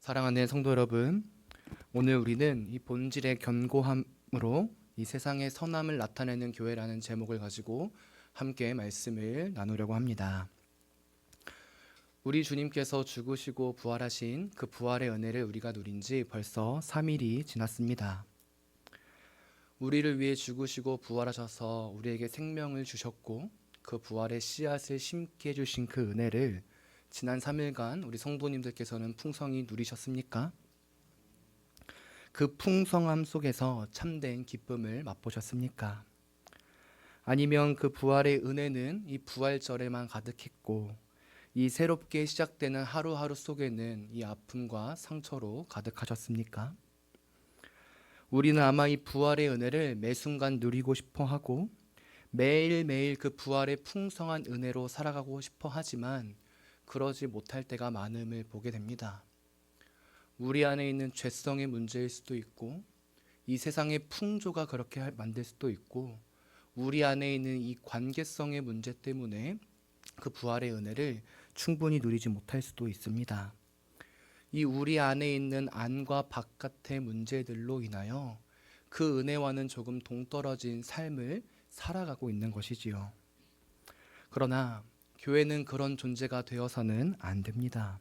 사랑하는 성도 여러분, 오늘 우리는 이 본질의 견고함으로 이 세상의 선함을 나타내는 교회라는 제목을 가지고 함께 말씀을 나누려고 합니다. 우리 주님께서 죽으시고 부활하신 그 부활의 은혜를 우리가 누린 지 벌써 3일이 지났습니다. 우리를 위해 죽으시고 부활하셔서 우리에게 생명을 주셨고 그 부활의 씨앗을 심게 해주신 그 은혜를 지난 3일간 우리 성도님들께서는 풍성히 누리셨습니까? 그 풍성함 속에서 참된 기쁨을 맛보셨습니까? 아니면 그 부활의 은혜는 이 부활절에만 가득했고 이 새롭게 시작되는 하루하루 속에는 이 아픔과 상처로 가득하셨습니까? 우리는 아마 이 부활의 은혜를 매 순간 누리고 싶어 하고 매일매일 그 부활의 풍성한 은혜로 살아가고 싶어 하지만 그러지 못할 때가 많음을 보게 됩니다. 우리 안에 있는 죄성의 문제일 수도 있고 이 세상의 풍조가 그렇게 만들 수도 있고 우리 안에 있는 이 관계성의 문제 때문에 그 부활의 은혜를 충분히 누리지 못할 수도 있습니다. 이 우리 안에 있는 안과 바깥의 문제들로 인하여 그 은혜와는 조금 동떨어진 삶을 살아가고 있는 것이지요. 그러나 교회는 그런 존재가 되어서는 안 됩니다.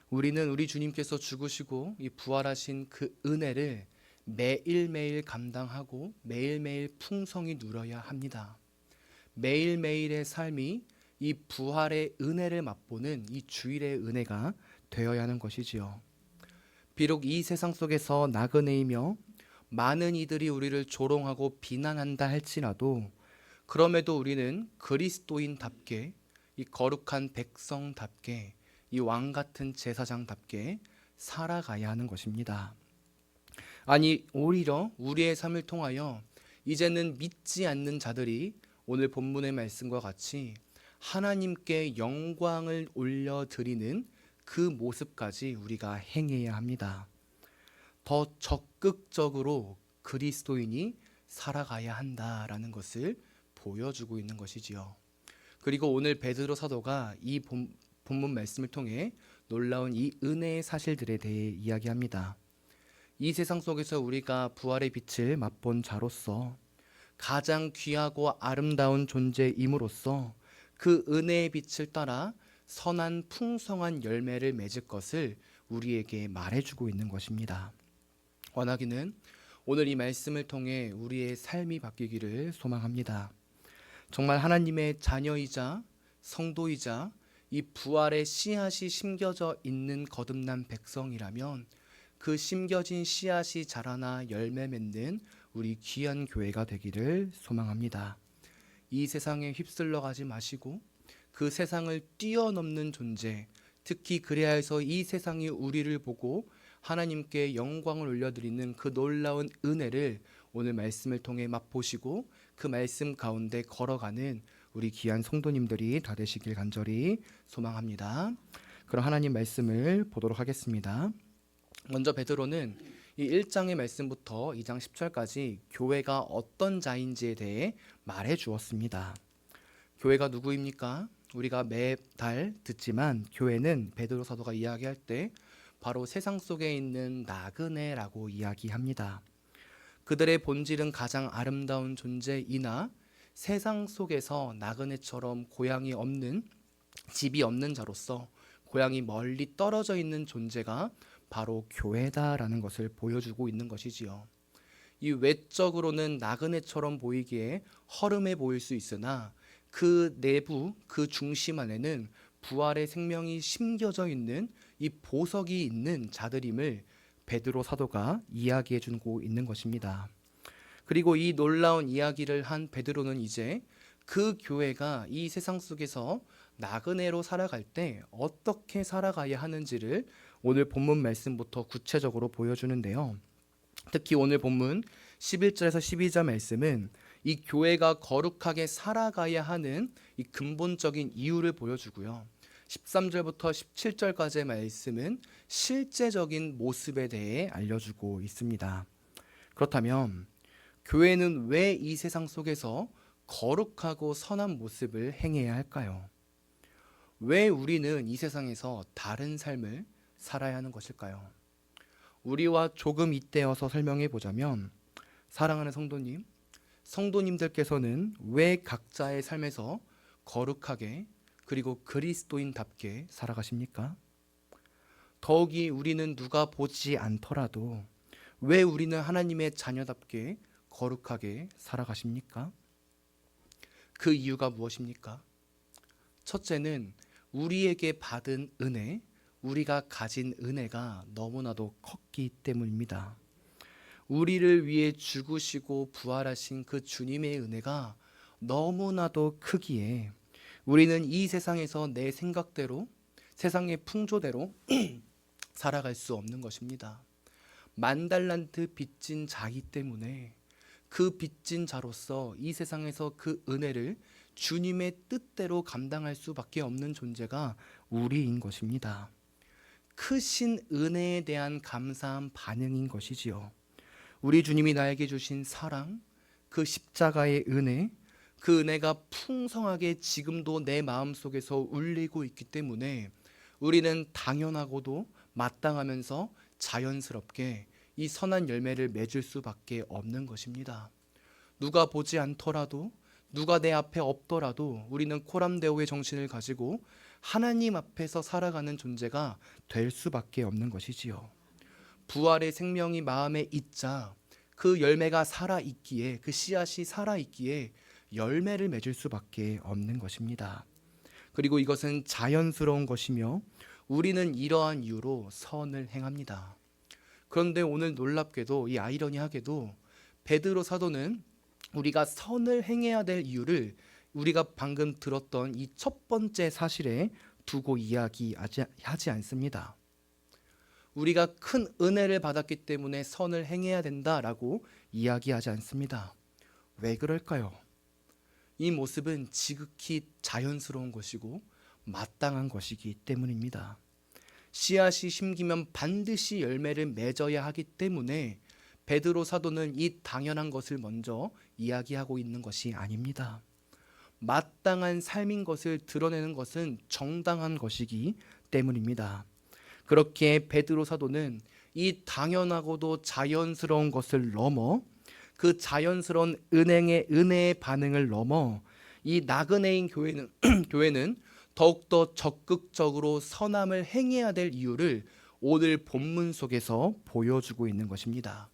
우리는 우리 주님께서 죽으시고 이 부활하신 그 은혜를 매일매일 감당하고 매일매일 풍성히 누려야 합니다. 매일매일의 삶이 이 부활의 은혜를 맛보는 이 주일의 은혜가 되어야 하는 것이지요. 비록 이 세상 속에서 나그네이며 많은 이들이 우리를 조롱하고 비난한다 할지라도 그럼에도 우리는 그리스도인답게 이 거룩한 백성답게 이 왕같은 제사장답게 살아가야 하는 것입니다. 아니 오히려 우리의 삶을 통하여 이제는 믿지 않는 자들이 오늘 본문의 말씀과 같이 하나님께 영광을 올려드리는 그 모습까지 우리가 행해야 합니다. 더 적극적으로 그리스도인이 살아가야 한다라는 것을 보여주고 있는 것이지요. 그리고 오늘 베드로 사도가 이 본문 말씀을 통해 놀라운 이 은혜의 사실들에 대해 이야기합니다. 이 세상 속에서 우리가 부활의 빛을 맛본 자로서 가장 귀하고 아름다운 존재임으로써 그 은혜의 빛을 따라 선한 풍성한 열매를 맺을 것을 우리에게 말해주고 있는 것입니다. 원하기는 오늘 이 말씀을 통해 우리의 삶이 바뀌기를 소망합니다. 정말 하나님의 자녀이자 성도이자 이 부활의 씨앗이 심겨져 있는 거듭난 백성이라면 그 심겨진 씨앗이 자라나 열매 맺는 우리 귀한 교회가 되기를 소망합니다. 이 세상에 휩쓸려 가지 마시고 그 세상을 뛰어넘는 존재, 특히 그래야 해서 이 세상이 우리를 보고 하나님께 영광을 올려드리는 그 놀라운 은혜를 오늘 말씀을 통해 맛보시고 그 말씀 가운데 걸어가는 우리 귀한 성도님들이 다 되시길 간절히 소망합니다. 그럼 하나님 말씀을 보도록 하겠습니다. 먼저 베드로는 이 1장의 말씀부터 2장 10절까지 교회가 어떤 자인지에 대해 말해 주었습니다. 교회가 누구입니까? 우리가 매달 듣지만 교회는 베드로 사도가 이야기할 때 바로 세상 속에 있는 나그네라고 이야기합니다. 그들의 본질은 가장 아름다운 존재이나 세상 속에서 나그네처럼 고향이 없는 집이 없는 자로서 고향이 멀리 떨어져 있는 존재가 바로 교회다라는 것을 보여주고 있는 것이지요. 이 외적으로는 나그네처럼 보이기에 허름해 보일 수 있으나 그 내부 그 중심 안에는 부활의 생명이 심겨져 있는 이 보석이 있는 자들임을 베드로 사도가 이야기해 주고 있는 것입니다. 그리고 이 놀라운 이야기를 한 베드로는 이제 그 교회가 이 세상 속에서 나그네로 살아갈 때 어떻게 살아가야 하는지를 오늘 본문 말씀부터 구체적으로 보여주는데요. 특히 오늘 본문 11절에서 12절 말씀은 이 교회가 거룩하게 살아가야 하는 이 근본적인 이유를 보여주고요. 13절부터 17절까지의 말씀은 실제적인 모습에 대해 알려주고 있습니다. 그렇다면 교회는 왜 이 세상 속에서 거룩하고 선한 모습을 행해야 할까요? 왜 우리는 이 세상에서 다른 삶을 살아야 하는 것일까요? 우리와 조금 잇대어서 설명해 보자면, 사랑하는 성도님, 성도님들께서는 왜 각자의 삶에서 거룩하게 그리고 그리스도인답게 살아가십니까? 더욱이 우리는 누가 보지 않더라도 왜 우리는 하나님의 자녀답게 거룩하게 살아가십니까? 그 이유가 무엇입니까? 첫째는 우리에게 받은 은혜, 우리가 가진 은혜가 너무나도 컸기 때문입니다. 우리를 위해 죽으시고 부활하신 그 주님의 은혜가 너무나도 크기에 우리는 이 세상에서 내 생각대로, 세상의 풍조대로 살아갈 수 없는 것입니다. 만달란트 빚진 자이기 때문에 그 빚진 자로서 이 세상에서 그 은혜를 주님의 뜻대로 감당할 수밖에 없는 존재가 우리인 것입니다. 크신 은혜에 대한 감사한 반응인 것이지요. 우리 주님이 나에게 주신 사랑, 그 십자가의 은혜, 그 은혜가 풍성하게 지금도 내 마음속에서 울리고 있기 때문에 우리는 당연하고도 마땅하면서 자연스럽게 이 선한 열매를 맺을 수밖에 없는 것입니다. 누가 보지 않더라도, 누가 내 앞에 없더라도 우리는 코람데오의 정신을 가지고 하나님 앞에서 살아가는 존재가 될 수밖에 없는 것이지요. 부활의 생명이 마음에 있자 그 열매가 살아있기에, 그 씨앗이 살아있기에 열매를 맺을 수밖에 없는 것입니다. 그리고 이것은 자연스러운 것이며 우리는 이러한 이유로 선을 행합니다. 그런데 오늘 놀랍게도, 이 아이러니하게도 베드로 사도는 우리가 선을 행해야 될 이유를 우리가 방금 들었던 이 첫 번째 사실에 두고 이야기하지 않습니다. 우리가 큰 은혜를 받았기 때문에 선을 행해야 된다라고 이야기하지 않습니다. 왜 그럴까요? 이 모습은 지극히 자연스러운 것이고 마땅한 것이기 때문입니다. 씨앗이 심기면 반드시 열매를 맺어야 하기 때문에 베드로 사도는 이 당연한 것을 먼저 이야기하고 있는 것이 아닙니다. 마땅한 삶인 것을 드러내는 것은 정당한 것이기 때문입니다. 그렇게 베드로 사도는 이 당연하고도 자연스러운 것을 넘어, 그 자연스러운 은혜의 반응을 넘어 이 나그네인 교회는 더욱더 적극적으로 선함을 행해야 될 이유를 오늘 본문 속에서 보여주고 있는 것입니다.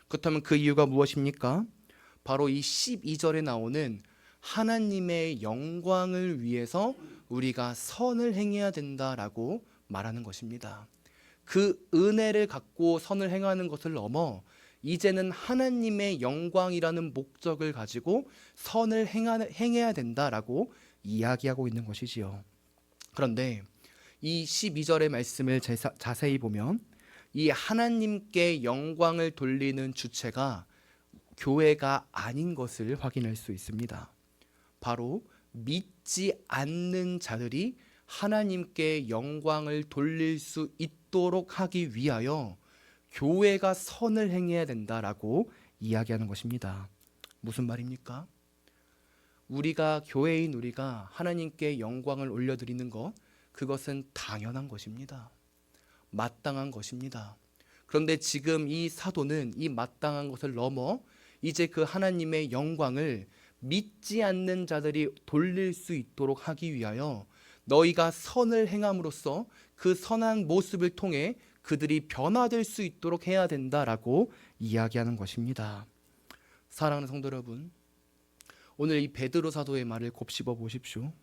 그렇다면 그 이유가 무엇입니까? 바로 이 12절에 나오는 하나님의 영광을 위해서 우리가 선을 행해야 된다라고 말하는 것입니다. 그 은혜를 갖고 선을 행하는 것을 넘어 이제는 하나님의 영광이라는 목적을 가지고 선을 행해야 된다라고 이야기하고 있는 것이지요. 그런데 이 12절의 말씀을 자세히 보면 이 하나님께 영광을 돌리는 주체가 교회가 아닌 것을 확인할 수 있습니다. 바로 믿지 않는 자들이 하나님께 영광을 돌릴 수 있도록 하기 위하여 교회가 선을 행해야 된다라고 이야기하는 것입니다. 무슨 말입니까? 우리가, 교회인 우리가 하나님께 영광을 올려드리는 것, 그것은 당연한 것입니다. 마땅한 것입니다. 그런데 지금 이 사도는 이 마땅한 것을 넘어 이제 그 하나님의 영광을 믿지 않는 자들이 돌릴 수 있도록 하기 위하여 너희가 선을 행함으로써 그 선한 모습을 통해 그들이 변화될 수 있도록 해야 된다라고 이야기하는 것입니다. 사랑하는 성도 여러분, 오늘 이 베드로 사도의 말을 곱씹어 보십시오.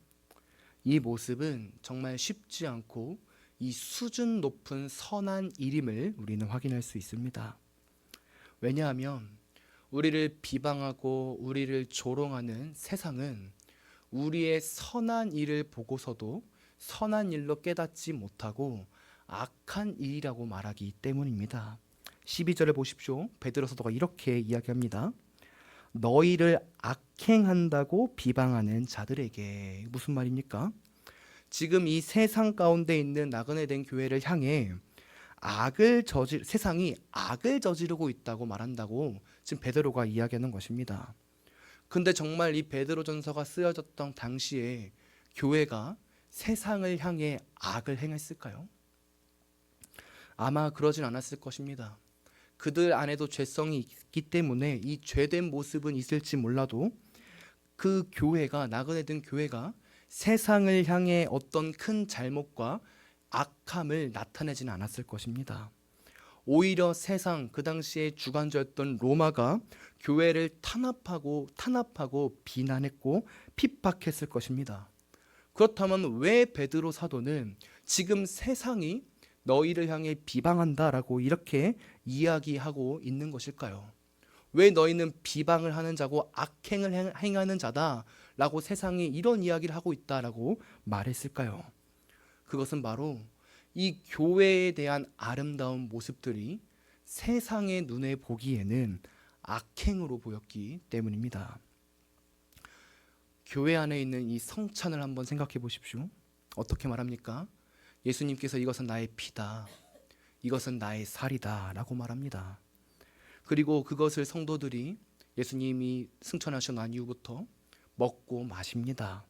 이 모습은 정말 쉽지 않고 이 수준 높은 선한 일임을 우리는 확인할 수 있습니다. 왜냐하면 우리를 비방하고 우리를 조롱하는 세상은 우리의 선한 일을 보고서도 선한 일로 깨닫지 못하고 악한 일이라고 말하기 때문입니다. 12절에 보십시오. 베드로 사도가 이렇게 이야기합니다. 너희를 악행한다고 비방하는 자들에게. 무슨 말입니까? 지금 이 세상 가운데 있는 나그네 된 교회를 향해 세상이 악을 저지르고 있다고 말한다고 지금 베드로가 이야기하는 것입니다. 근데 정말 이 베드로전서가 쓰여졌던 당시에 교회가 세상을 향해 악을 행했을까요? 아마 그러진 않았을 것입니다. 그들 안에도 죄성이 있기 때문에 이 죄된 모습은 있을지 몰라도 그 교회가, 나그네 된 교회가 세상을 향해 어떤 큰 잘못과 악함을 나타내지는 않았을 것입니다. 오히려 세상, 그 당시에 주관자였던 로마가 교회를 탄압하고 비난했고 핍박했을 것입니다. 그렇다면 왜 베드로 사도는 지금 세상이 너희를 향해 비방한다라고 이렇게 이야기하고 있는 것일까요? 왜 너희는 비방을 하는 자고 악행을 행하는 자다라고 세상이 이런 이야기를 하고 있다라고 말했을까요? 그것은 바로 이 교회에 대한 아름다운 모습들이 세상의 눈에 보기에는 악행으로 보였기 때문입니다. 교회 안에 있는 이 성찬을 한번 생각해 보십시오. 어떻게 말합니까? 예수님께서 이것은 나의 피다, 이것은 나의 살이다 라고 말합니다. 그리고 그것을 성도들이 예수님이 승천하시고 난 이후부터 먹고 마십니다.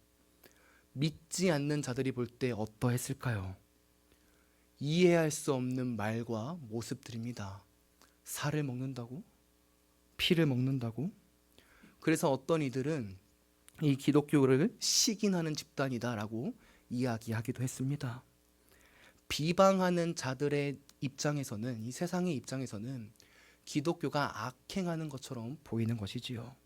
믿지 않는 자들이 볼 때 어떠했을까요? 이해할 수 없는 말과 모습들입니다. 살을 먹는다고? 피를 먹는다고? 그래서 어떤 이들은 이 기독교를 시기하는 집단이다라고 이야기하기도 했습니다. 비방하는 자들의 입장에서는, 이 세상의 입장에서는 기독교가 악행하는 것처럼 보이는 것이지요.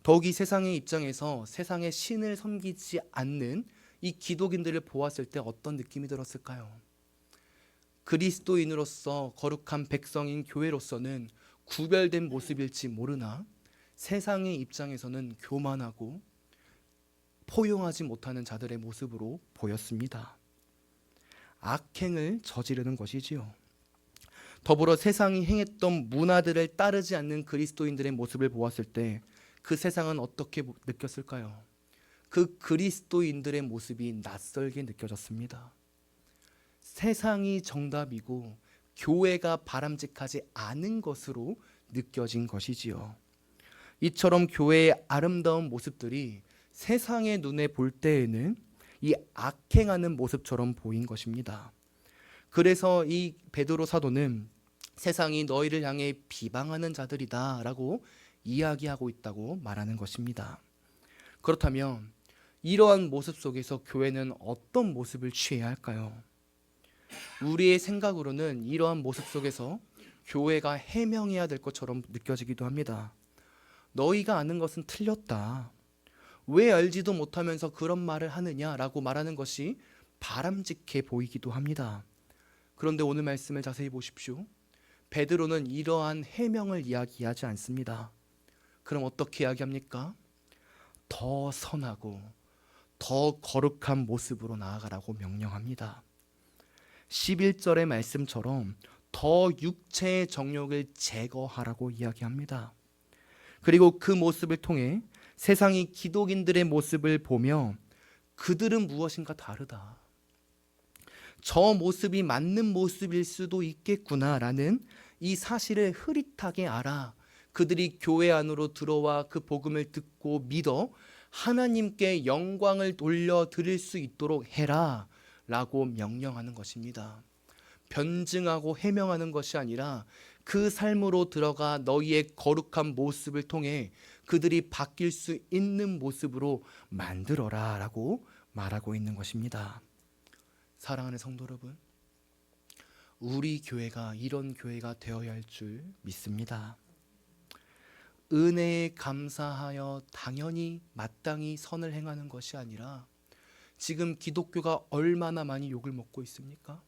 더욱이 세상의 입장에서 세상의 신을 섬기지 않는 이 기독인들을 보았을 때 어떤 느낌이 들었을까요? 그리스도인으로서 거룩한 백성인 교회로서는 구별된 모습일지 모르나 세상의 입장에서는 교만하고 포용하지 못하는 자들의 모습으로 보였습니다. 악행을 저지르는 것이지요. 더불어 세상이 행했던 문화들을 따르지 않는 그리스도인들의 모습을 보았을 때 그 세상은 어떻게 느꼈을까요? 그 그리스도인들의 모습이 낯설게 느껴졌습니다. 세상이 정답이고 교회가 바람직하지 않은 것으로 느껴진 것이지요. 이처럼 교회의 아름다운 모습들이 세상의 눈에 볼 때에는 이 악행하는 모습처럼 보인 것입니다. 그래서 이 베드로 사도는 세상이 너희를 향해 비방하는 자들이다 라고 이야기하고 있다고 말하는 것입니다. 그렇다면 이러한 모습 속에서 교회는 어떤 모습을 취해야 할까요? 우리의 생각으로는 이러한 모습 속에서 교회가 해명해야 될 것처럼 느껴지기도 합니다. 너희가 아는 것은 틀렸다. 왜 알지도 못하면서 그런 말을 하느냐라고 말하는 것이 바람직해 보이기도 합니다. 그런데 오늘 말씀을 자세히 보십시오. 베드로는 이러한 해명을 이야기하지 않습니다. 그럼 어떻게 이야기합니까? 더 선하고 더 거룩한 모습으로 나아가라고 명령합니다. 11절의 말씀처럼 더 육체의 정욕을 제거하라고 이야기합니다. 그리고 그 모습을 통해 세상이 기독인들의 모습을 보며 그들은 무엇인가 다르다. 저 모습이 맞는 모습일 수도 있겠구나라는 이 사실을 흐릿하게 알아 그들이 교회 안으로 들어와 그 복음을 듣고 믿어 하나님께 영광을 돌려드릴 수 있도록 해라 라고 명령하는 것입니다. 변증하고 해명하는 것이 아니라 그 삶으로 들어가 너희의 거룩한 모습을 통해 그들이 바뀔 수 있는 모습으로 만들어라 라고 말하고 있는 것입니다. 사랑하는 성도 여러분, 우리 교회가 이런 교회가 되어야 할 줄 믿습니다. 은혜에 감사하여 당연히 마땅히 선을 행하는 것이 아니라 지금 기독교가 얼마나 많이 욕을 먹고 있습니까?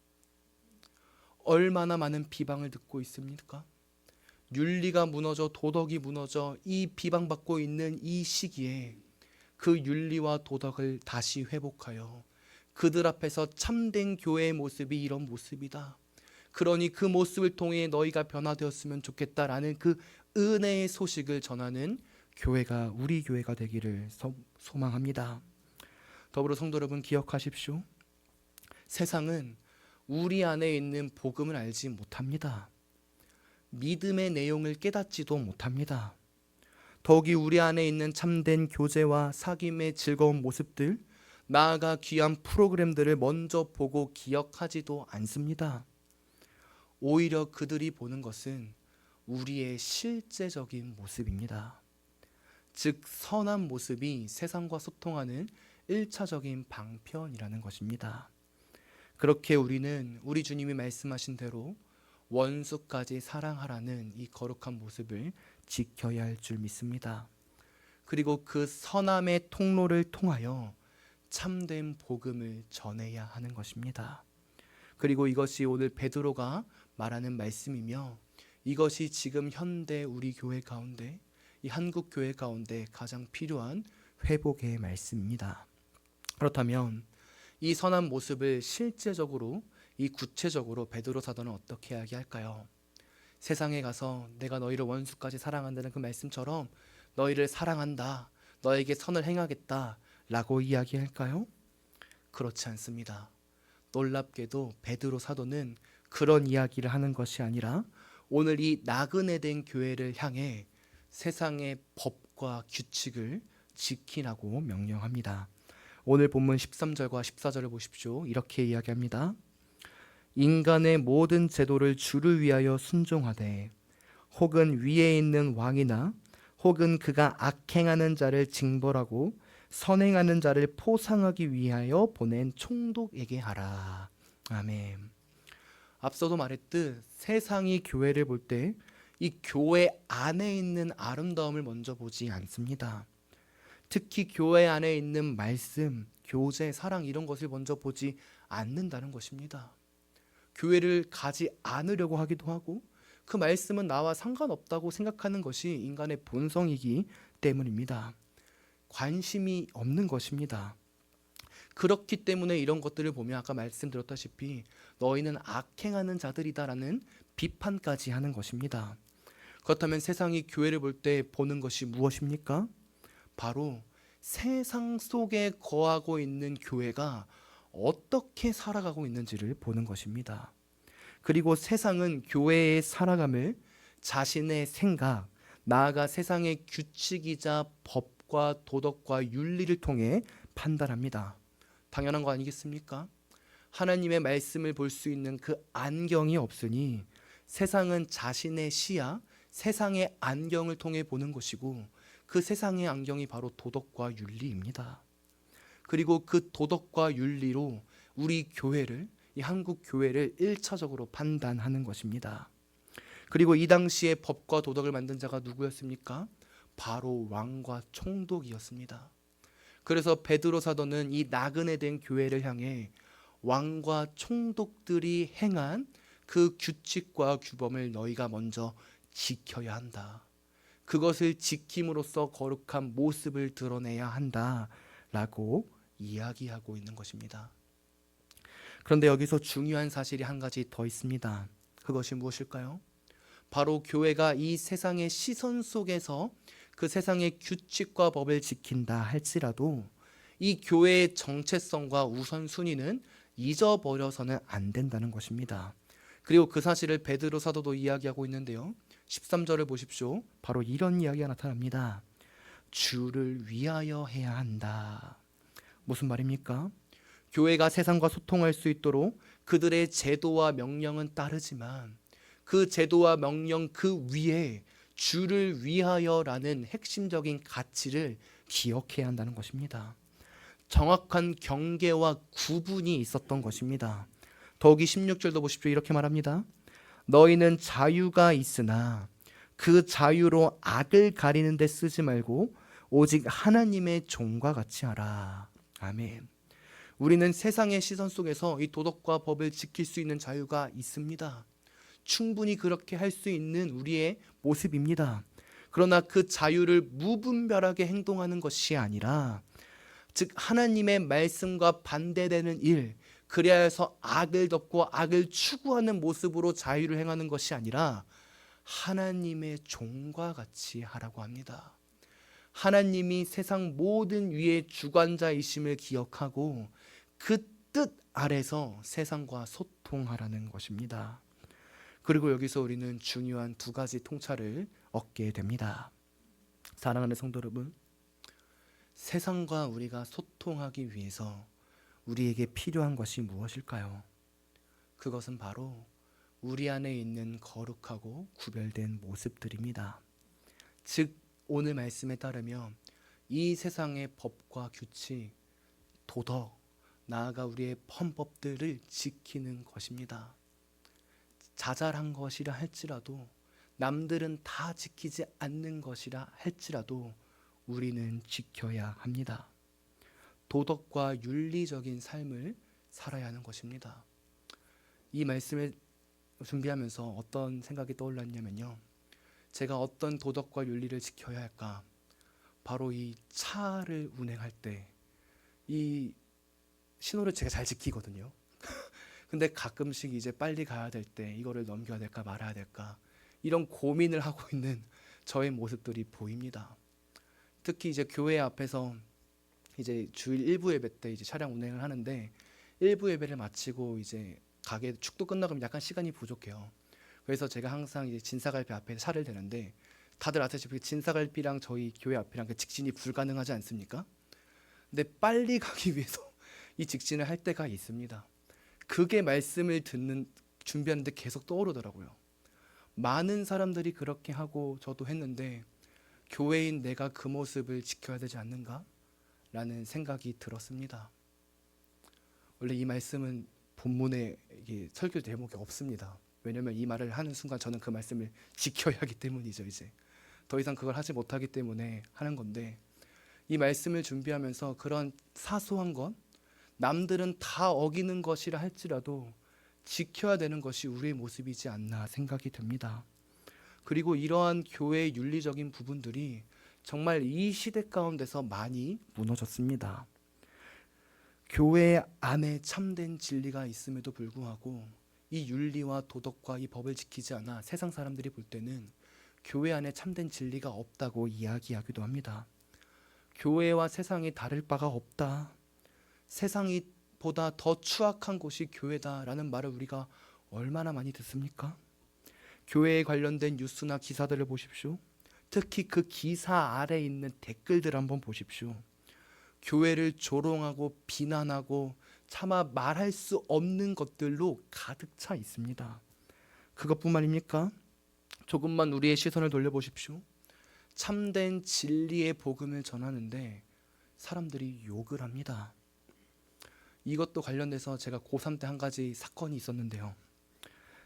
얼마나 많은 비방을 듣고 있습니까? 윤리가 무너져 도덕이 무너져 이 비방받고 있는 이 시기에 그 윤리와 도덕을 다시 회복하여 그들 앞에서 참된 교회의 모습이 이런 모습이다. 그러니 그 모습을 통해 너희가 변화되었으면 좋겠다라는 그 은혜의 소식을 전하는 교회가 우리 교회가 되기를 소망합니다. 더불어 성도 여러분 기억하십시오. 세상은 우리 안에 있는 복음을 알지 못합니다. 믿음의 내용을 깨닫지도 못합니다. 더욱이 우리 안에 있는 참된 교제와 사귐의 즐거운 모습들, 나아가 귀한 프로그램들을 먼저 보고 기억하지도 않습니다. 오히려 그들이 보는 것은 우리의 실제적인 모습입니다. 즉 선한 모습이 세상과 소통하는 1차적인 방편이라는 것입니다. 그렇게 우리는 우리 주님이 말씀하신 대로 원수까지 사랑하라는 이 거룩한 모습을 지켜야 할 줄 믿습니다. 그리고 그 선함의 통로를 통하여 참된 복음을 전해야 하는 것입니다. 그리고 이것이 오늘 베드로가 말하는 말씀이며 이것이 지금 현대 우리 교회 가운데 이 한국 교회 가운데 가장 필요한 회복의 말씀입니다. 그렇다면 이 선한 모습을 실제적으로 이 구체적으로 베드로 사도는 어떻게 이야기할까요? 세상에 가서 내가 너희를 원수까지 사랑한다는 그 말씀처럼 너희를 사랑한다, 너에게 선을 행하겠다 라고 이야기할까요? 그렇지 않습니다. 놀랍게도 베드로 사도는 그런 이야기를 하는 것이 아니라 오늘 이 나그네 된 교회를 향해 세상의 법과 규칙을 지키라고 명령합니다. 오늘 본문 13절과 14절을 보십시오. 이렇게 이야기합니다. 인간의 모든 제도를 주를 위하여 순종하되 혹은 위에 있는 왕이나 혹은 그가 악행하는 자를 징벌하고 선행하는 자를 포상하기 위하여 보낸 총독에게 하라. 아멘. 앞서도 말했듯 세상이 교회를 볼 때 이 교회 안에 있는 아름다움을 먼저 보지 않습니다. 특히 교회 안에 있는 말씀, 교제, 사랑 이런 것을 먼저 보지 않는다는 것입니다. 교회를 가지 않으려고 하기도 하고 그 말씀은 나와 상관없다고 생각하는 것이 인간의 본성이기 때문입니다. 관심이 없는 것입니다. 그렇기 때문에 이런 것들을 보면 아까 말씀드렸다시피 너희는 악행하는 자들이다라는 비판까지 하는 것입니다. 그렇다면 세상이 교회를 볼 때 보는 것이 무엇입니까? 바로 세상 속에 거하고 있는 교회가 어떻게 살아가고 있는지를 보는 것입니다. 그리고 세상은 교회의 살아감을 자신의 생각, 나아가 세상의 규칙이자 법과 도덕과 윤리를 통해 판단합니다. 당연한 거 아니겠습니까? 하나님의 말씀을 볼 수 있는 그 안경이 없으니 세상은 자신의 시야, 세상의 안경을 통해 보는 것이고 그 세상의 안경이 바로 도덕과 윤리입니다. 그리고 그 도덕과 윤리로 우리 교회를, 이 한국 교회를 1차적으로 판단하는 것입니다. 그리고 이 당시에 법과 도덕을 만든 자가 누구였습니까? 바로 왕과 총독이었습니다. 그래서 베드로 사도는 이 나그네 된 교회를 향해 왕과 총독들이 행한 그 규칙과 규범을 너희가 먼저 지켜야 한다. 그것을 지킴으로써 거룩한 모습을 드러내야 한다라고 이야기하고 있는 것입니다. 그런데 여기서 중요한 사실이 한 가지 더 있습니다. 그것이 무엇일까요? 바로 교회가 이 세상의 시선 속에서 그 세상의 규칙과 법을 지킨다 할지라도 이 교회의 정체성과 우선순위는 잊어버려서는 안 된다는 것입니다. 그리고 그 사실을 베드로 사도도 이야기하고 있는데요. 13절을 보십시오. 바로 이런 이야기가 나타납니다. 주를 위하여 해야 한다. 무슨 말입니까? 교회가 세상과 소통할 수 있도록 그들의 제도와 명령은 따르지만 그 제도와 명령 그 위에 주를 위하여라는 핵심적인 가치를 기억해야 한다는 것입니다. 정확한 경계와 구분이 있었던 것입니다. 더욱이 16절도 보십시오. 이렇게 말합니다. 너희는 자유가 있으나 그 자유로 악을 가리는 데 쓰지 말고 오직 하나님의 종과 같이 하라. 아멘. 우리는 세상의 시선 속에서 이 도덕과 법을 지킬 수 있는 자유가 있습니다. 충분히 그렇게 할 수 있는 우리의 모습입니다. 그러나 그 자유를 무분별하게 행동하는 것이 아니라 즉 하나님의 말씀과 반대되는 일, 그래야 해서 악을 덮고 악을 추구하는 모습으로 자유를 행하는 것이 아니라 하나님의 종과 같이 하라고 합니다. 하나님이 세상 모든 위의 주관자이심을 기억하고 그 뜻 아래서 세상과 소통하라는 것입니다. 그리고 여기서 우리는 중요한 두 가지 통찰을 얻게 됩니다. 사랑하는 성도 여러분, 세상과 우리가 소통하기 위해서 우리에게 필요한 것이 무엇일까요? 그것은 바로 우리 안에 있는 거룩하고 구별된 모습들입니다. 즉 오늘 말씀에 따르면 이 세상의 법과 규칙, 도덕, 나아가 우리의 헌법들을 지키는 것입니다. 자잘한 것이라 할지라도, 남들은 다 지키지 않는 것이라 할지라도 우리는 지켜야 합니다. 도덕과 윤리적인 삶을 살아야 하는 것입니다. 이 말씀을 준비하면서 어떤 생각이 떠올랐냐면요, 제가 어떤 도덕과 윤리를 지켜야 할까? 바로 이 차를 운행할 때 이 신호를 제가 잘 지키거든요. 근데 가끔씩 이제 빨리 가야 될 때 이거를 넘겨야 될까 말아야 될까, 이런 고민을 하고 있는 저의 모습들이 보입니다. 특히 이제 교회 앞에서 이제 주일 일부 예배 때 이제 차량 운행을 하는데, 일부 예배를 마치고 이제 가게 축도 끝나고 약간 시간이 부족해요. 그래서 제가 항상 이제 진사갈비 앞에 차를 대는데, 다들 아시다시피 진사갈비랑 저희 교회 앞이랑 그 직진이 불가능하지 않습니까? 근데 빨리 가기 위해서 이 직진을 할 때가 있습니다. 그게 말씀을 듣는 준비하는데 계속 떠오르더라고요. 많은 사람들이 그렇게 하고 저도 했는데 교회인 내가 그 모습을 지켜야 되지 않는가? 라는 생각이 들었습니다. 원래 이 말씀은 본문에 이게 설교 제목이 없습니다. 왜냐면 이 말을 하는 순간 저는 그 말씀을 지켜야 하기 때문이죠. 이제 더 이상 그걸 하지 못하기 때문에 하는 건데, 이 말씀을 준비하면서 그런 사소한 것, 남들은 다 어기는 것이라 할지라도 지켜야 되는 것이 우리의 모습이지 않나 생각이 듭니다. 그리고 이러한 교회의 윤리적인 부분들이 정말 이 시대 가운데서 많이 무너졌습니다. 교회 안에 참된 진리가 있음에도 불구하고 이 윤리와 도덕과 이 법을 지키지 않아 세상 사람들이 볼 때는 교회 안에 참된 진리가 없다고 이야기하기도 합니다. 교회와 세상이 다를 바가 없다, 세상이 보다 더 추악한 곳이 교회다라는 말을 우리가 얼마나 많이 듣습니까? 교회에 관련된 뉴스나 기사들을 보십시오. 특히 그 기사 아래 있는 댓글들 한번 보십시오. 교회를 조롱하고 비난하고 차마 말할 수 없는 것들로 가득 차 있습니다. 그것뿐만입니까? 조금만 우리의 시선을 돌려보십시오. 참된 진리의 복음을 전하는데 사람들이 욕을 합니다. 이것도 관련돼서 제가 고3 때 한 가지 사건이 있었는데요.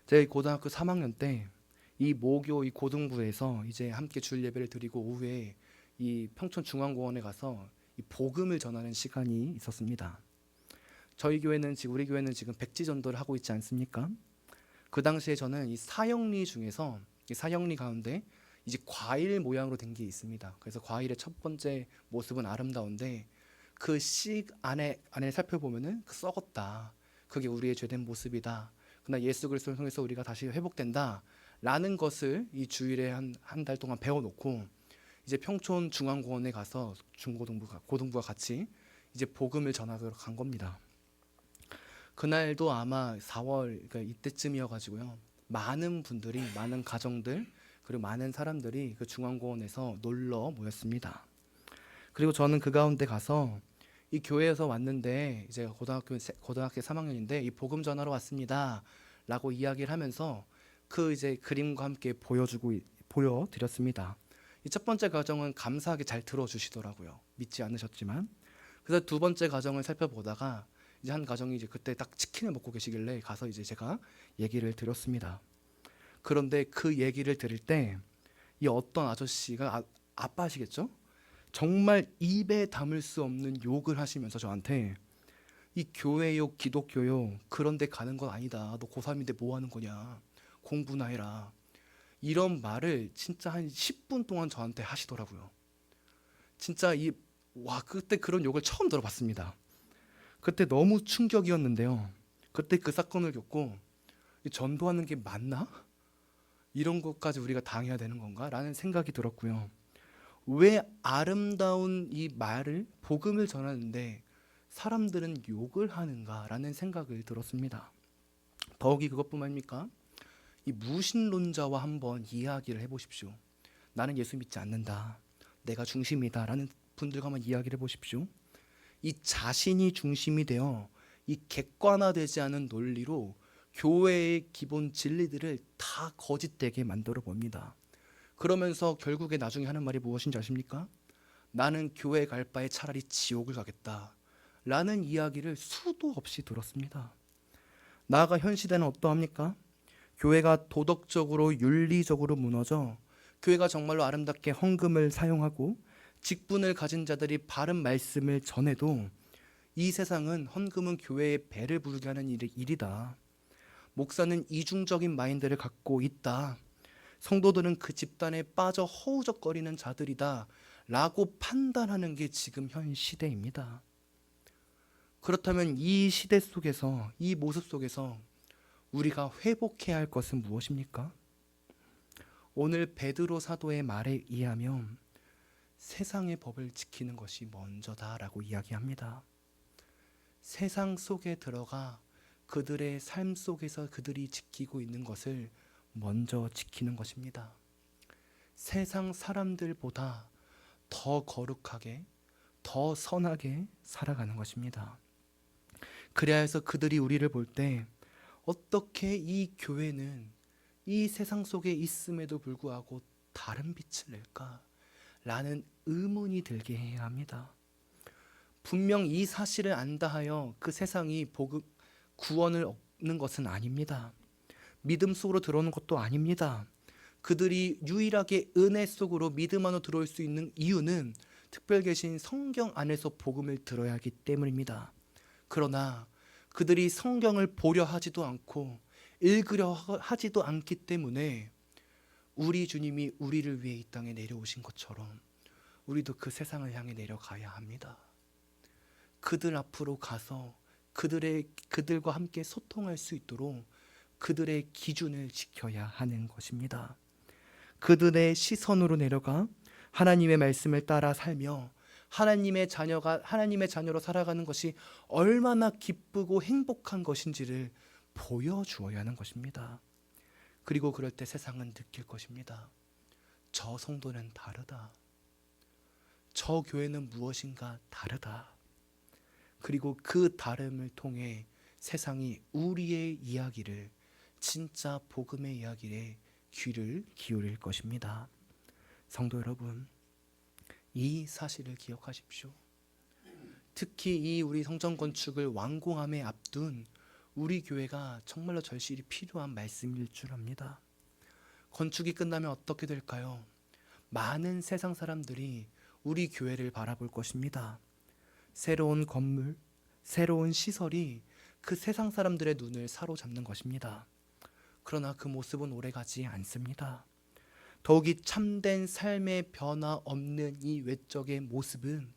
제가 고등학교 3학년 때 이 모교 이 고등부에서 이제 함께 주일 예배를 드리고 오후에 이 평촌 중앙공원에 가서 이 복음을 전하는 시간이 있었습니다. 저희 교회는 지금 우리 교회는 지금 백지전도를 하고 있지 않습니까? 그 당시에 저는 이 사형리 중에서 이 사형리 가운데 이제 과일 모양으로 된 게 있습니다. 그래서 과일의 첫 번째 모습은 아름다운데 그 씨 안에 살펴보면은 썩었다. 그게 우리의 죄된 모습이다. 그러나 예수 그리스도를 통해서 우리가 다시 회복된다라는 것을 이 주일에 한 달 동안 배워놓고 이제 평촌 중앙공원에 가서 고등부와 같이 이제 복음을 전하도록 간 겁니다. 그날도 아마 4월 그러니까 이때쯤이어가지고요. 많은 분들이, 많은 가정들 그리고 많은 사람들이 그 중앙공원에서 놀러 모였습니다. 그리고 저는 그 가운데 가서 이 교회에서 왔는데 이제 고등학교 3학년인데 이 복음 전하러 왔습니다라고 이야기를 하면서 그 이제 그림과 함께 보여드렸습니다. 이 첫 번째 가정은 감사하게 잘 들어주시더라고요. 믿지 않으셨지만. 그래서 두 번째 가정을 살펴보다가 이제 한 가정이 이제 그때 딱 치킨을 먹고 계시길래 가서 이제 제가 얘기를 드렸습니다. 그런데 그 얘기를 들을 때 이 어떤 아저씨가 아빠시겠죠? 정말 입에 담을 수 없는 욕을 하시면서 저한테 이 교회욕, 기독교욕 그런 데 가는 건 아니다. 너 고3인데 뭐 하는 거냐. 공부나 해라. 이런 말을 진짜 한 10분 동안 저한테 하시더라고요. 진짜 그때 그런 욕을 처음 들어봤습니다. 그때 너무 충격이었는데요. 그때 그 사건을 겪고 전도하는 게 맞나? 이런 것까지 우리가 당해야 되는 건가? 라는 생각이 들었고요. 왜 아름다운 이 말을, 복음을 전하는데 사람들은 욕을 하는가? 라는 생각을 들었습니다. 더욱이 그것뿐만입니까? 이 무신론자와 한번 이야기를 해보십시오. 나는 예수 믿지 않는다. 내가 중심이다. 라는 분들과 한번 이야기를 해보십시오. 이 자신이 중심이 되어 이 객관화되지 않은 논리로 교회의 기본 진리들을 다 거짓되게 만들어 봅니다. 그러면서 결국에 나중에 하는 말이 무엇인지 아십니까? 나는 교회 갈 바에 차라리 지옥을 가겠다 라는 이야기를 수도 없이 들었습니다. 나아가 현 시대는 어떠합니까? 교회가 도덕적으로 윤리적으로 무너져 교회가 정말로 아름답게 헌금을 사용하고 직분을 가진 자들이 바른 말씀을 전해도 이 세상은 헌금은 교회의 배를 부르게 하는 일이다. 목사는 이중적인 마인드를 갖고 있다. 성도들은 그 집단에 빠져 허우적거리는 자들이다 라고 판단하는 게 지금 현 시대입니다. 그렇다면 이 시대 속에서, 이 모습 속에서 우리가 회복해야 할 것은 무엇입니까? 오늘 베드로 사도의 말에 의하면 세상의 법을 지키는 것이 먼저다라고 이야기합니다. 세상 속에 들어가 그들의 삶 속에서 그들이 지키고 있는 것을 먼저 지키는 것입니다. 세상 사람들보다 더 거룩하게, 더 선하게 살아가는 것입니다. 그래야 해서 그들이 우리를 볼 때 어떻게 이 교회는 이 세상 속에 있음에도 불구하고 다른 빛을 낼까? 라는 의문이 들게 해야 합니다. 분명 이 사실을 안다 하여 그 세상이 구원을 얻는 것은 아닙니다. 믿음 속으로 들어오는 것도 아닙니다. 그들이 유일하게 은혜 속으로 믿음 안으로 들어올 수 있는 이유는 특별계신 성경 안에서 복음을 들어야 하기 때문입니다. 그러나 그들이 성경을 보려 하지도 않고 읽으려 하지도 않기 때문에 우리 주님이 우리를 위해 이 땅에 내려오신 것처럼 우리도 그 세상을 향해 내려가야 합니다. 그들 앞으로 가서 그들과 함께 소통할 수 있도록 그들의 기준을 지켜야 하는 것입니다. 그들의 시선으로 내려가 하나님의 말씀을 따라 살며 하나님의 자녀로 살아가는 것이 얼마나 기쁘고 행복한 것인지를 보여주어야 하는 것입니다. 그리고 그럴 때 세상은 느낄 것입니다. 저 성도는 다르다. 저 교회는 무엇인가 다르다. 그리고 그 다름을 통해 세상이 우리의 이야기를, 진짜 복음의 이야기에 귀를 기울일 것입니다. 성도 여러분, 이 사실을 기억하십시오. 특히 이 우리 성전 건축을 완공함에 앞둔 우리 교회가 정말로 절실히 필요한 말씀일 줄 압니다. 건축이 끝나면 어떻게 될까요? 많은 세상 사람들이 우리 교회를 바라볼 것입니다. 새로운 건물, 새로운 시설이 그 세상 사람들의 눈을 사로잡는 것입니다. 그러나 그 모습은 오래가지 않습니다. 더욱이 참된 삶의 변화 없는 이 외적의 모습은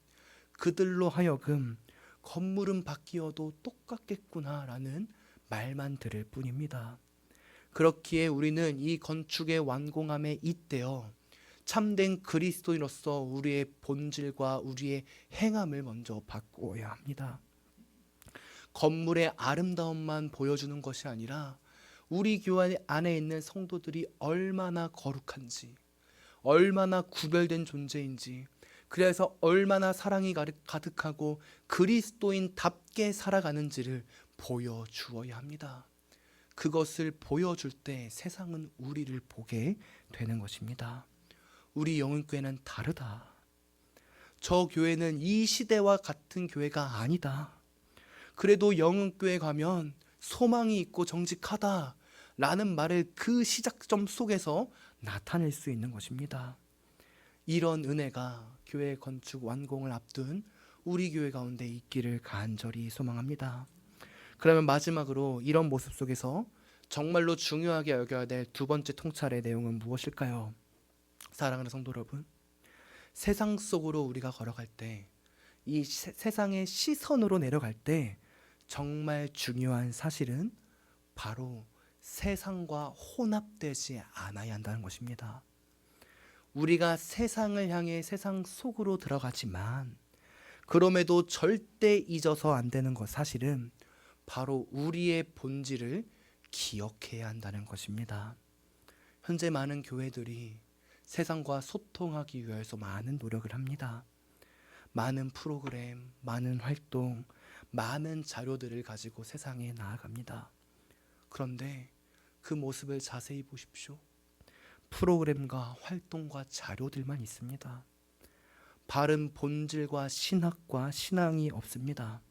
그들로 하여금 건물은 바뀌어도 똑같겠구나라는 말만 들을 뿐입니다. 그렇기에 우리는 이 건축의 완공함에 잇대어 참된 그리스도인으로서 우리의 본질과 우리의 행함을 먼저 바꾸어야 합니다. 건물의 아름다움만 보여주는 것이 아니라 우리 교회 안에 있는 성도들이 얼마나 거룩한지, 얼마나 구별된 존재인지, 그래서 얼마나 사랑이 가득하고 그리스도인답게 살아가는지를 보여주어야 합니다. 그것을 보여줄 때 세상은 우리를 보게 되는 것입니다. 우리 영흥교회는 다르다. 저 교회는 이 시대와 같은 교회가 아니다. 그래도 영흥교회 가면 소망이 있고 정직하다 라는 말을 그 시작점 속에서 나타낼 수 있는 것입니다. 이런 은혜가 교회 건축 완공을 앞둔 우리 교회 가운데 있기를 간절히 소망합니다. 그러면 마지막으로 이런 모습 속에서 정말로 중요하게 여겨야 될 두 번째 통찰의 내용은 무엇일까요? 사랑하는 성도 여러분, 세상 속으로 우리가 걸어갈 때, 이 세상의 시선으로 내려갈 때 정말 중요한 사실은 바로 세상과 혼합되지 않아야 한다는 것입니다. 우리가 세상을 향해 세상 속으로 들어가지만 그럼에도 절대 잊어서 안 되는 것, 사실은 바로 우리의 본질을 기억해야 한다는 것입니다. 현재 많은 교회들이 세상과 소통하기 위해서 많은 노력을 합니다. 많은 프로그램, 많은 활동, 많은 자료들을 가지고 세상에 나아갑니다. 그런데 그 모습을 자세히 보십시오. 프로그램과 활동과 자료들만 있습니다. 바른 본질과 신학과 신앙이 없습니다.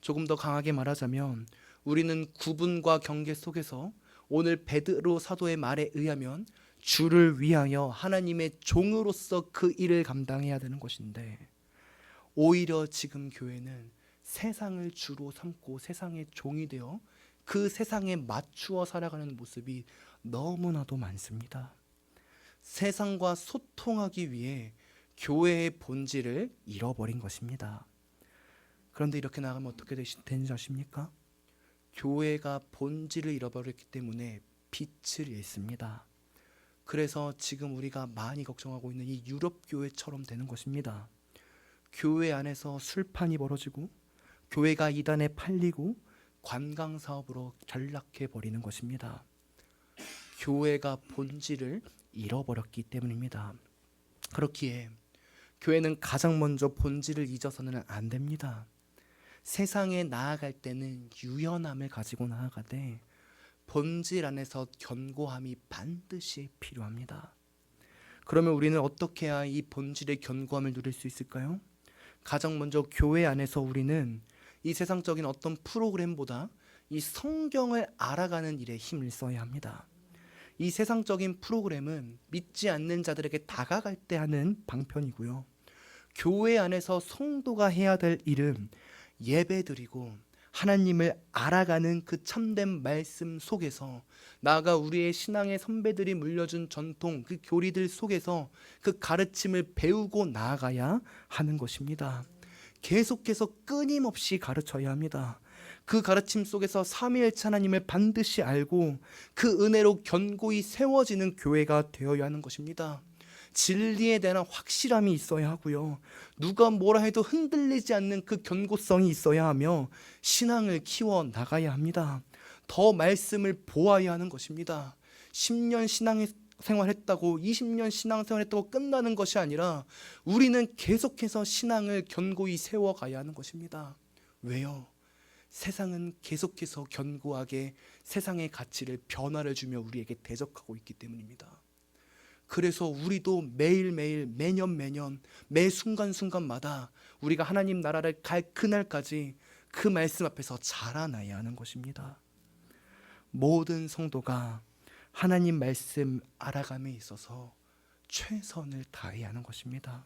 조금 더 강하게 말하자면 우리는 구분과 경계 속에서 오늘 베드로 사도의 말에 의하면 주를 위하여 하나님의 종으로서 그 일을 감당해야 되는 것인데, 오히려 지금 교회는 세상을 주로 삼고 세상의 종이 되어 그 세상에 맞추어 살아가는 모습이 너무나도 많습니다. 세상과 소통하기 위해 교회의 본질을 잃어버린 것입니다. 그런데 이렇게 나가면 어떻게 되는지 아십니까? 교회가 본질을 잃어버렸기 때문에 빛을 잃습니다. 그래서 지금 우리가 많이 걱정하고 있는 이 유럽 교회처럼 되는 것입니다. 교회 안에서 술판이 벌어지고 교회가 이단에 팔리고 관광 사업으로 전락해 버리는 것입니다. 교회가 본질을 잃어버렸기 때문입니다. 그렇기에 교회는 가장 먼저 본질을 잊어서는 안 됩니다. 세상에 나아갈 때는 유연함을 가지고 나아가되 본질 안에서 견고함이 반드시 필요합니다. 그러면 우리는 어떻게 해야 이 본질의 견고함을 누릴 수 있을까요? 가장 먼저 교회 안에서 우리는 이 세상적인 어떤 프로그램보다 이 성경을 알아가는 일에 힘을 써야 합니다. 이 세상적인 프로그램은 믿지 않는 자들에게 다가갈 때 하는 방편이고요. 교회 안에서 성도가 해야 될 일은 예배드리고 하나님을 알아가는 그 참된 말씀 속에서, 나아가 우리의 신앙의 선배들이 물려준 전통, 그 교리들 속에서 그 가르침을 배우고 나아가야 하는 것입니다. 계속해서 끊임없이 가르쳐야 합니다. 그 가르침 속에서 삼위일체 하나님을 반드시 알고 그 은혜로 견고히 세워지는 교회가 되어야 하는 것입니다. 진리에 대한 확실함이 있어야 하고요. 누가 뭐라 해도 흔들리지 않는 그 견고성이 있어야 하며 신앙을 키워 나가야 합니다. 더 말씀을 보아야 하는 것입니다. 10년 신앙생활했다고 20년 신앙생활했다고 끝나는 것이 아니라 우리는 계속해서 신앙을 견고히 세워가야 하는 것입니다. 왜요? 세상은 계속해서 견고하게 세상의 가치를 변화를 주며 우리에게 대적하고 있기 때문입니다. 그래서 우리도 매일매일 매년 매 순간순간마다 우리가 하나님 나라를 갈 그날까지 그 말씀 앞에서 자라나야 하는 것입니다. 모든 성도가 하나님 말씀 알아감에 있어서 최선을 다해야 하는 것입니다.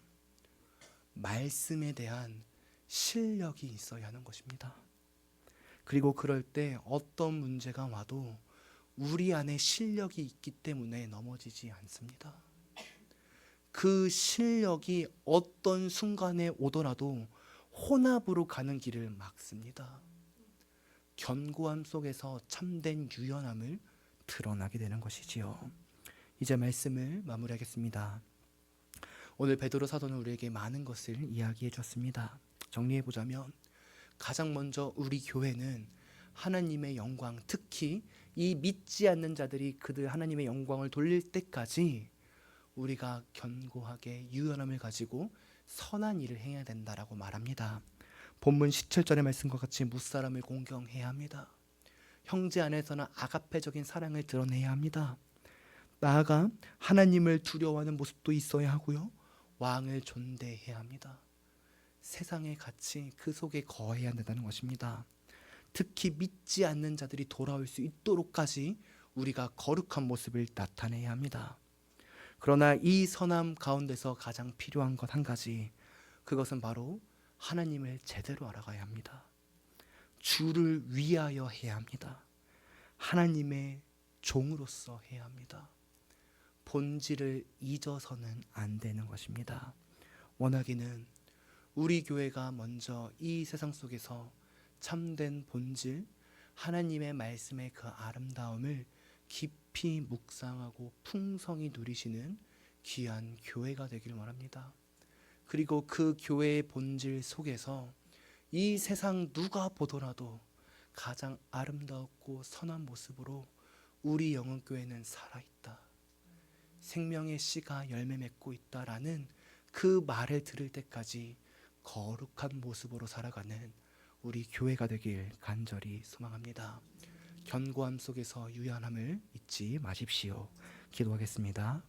말씀에 대한 실력이 있어야 하는 것입니다. 그리고 그럴 때 어떤 문제가 와도 우리 안에 실력이 있기 때문에 넘어지지 않습니다. 그 실력이 어떤 순간에 오더라도 혼합으로 가는 길을 막습니다. 견고함 속에서 참된 유연함을 드러나게 되는 것이지요. 이제 말씀을 마무리하겠습니다. 오늘 베드로 사도는 우리에게 많은 것을 이야기해 줬습니다. 정리해 보자면 가장 먼저 우리 교회는 하나님의 영광, 특히 이 믿지 않는 자들이 그들 하나님의 영광을 돌릴 때까지 우리가 견고하게 유연함을 가지고 선한 일을 해야 된다라고 말합니다. 본문 17절의 말씀과 같이 무사람을 공경해야 합니다. 형제 안에서는 아가페적인 사랑을 드러내야 합니다. 나아가 하나님을 두려워하는 모습도 있어야 하고요. 왕을 존대해야 합니다. 세상의 가치 그 속에 거해야 된다는 것입니다. 특히 믿지 않는 자들이 돌아올 수 있도록까지 우리가 거룩한 모습을 나타내야 합니다. 그러나 이 선함 가운데서 가장 필요한 것 한 가지, 그것은 바로 하나님을 제대로 알아가야 합니다. 주를 위하여 해야 합니다. 하나님의 종으로서 해야 합니다. 본질을 잊어서는 안 되는 것입니다. 원하기는 우리 교회가 먼저 이 세상 속에서 참된 본질, 하나님의 말씀의 그 아름다움을 깊이 묵상하고 풍성히 누리시는 귀한 교회가 되길 원합니다. 그리고 그 교회의 본질 속에서 이 세상 누가 보더라도 가장 아름답고 선한 모습으로 우리 영혼교회는 살아있다, 생명의 씨가 열매 맺고 있다라는 그 말을 들을 때까지 거룩한 모습으로 살아가는 우리 교회가 되길 간절히 소망합니다. 견고함 속에서 유연함을 잊지 마십시오. 기도하겠습니다.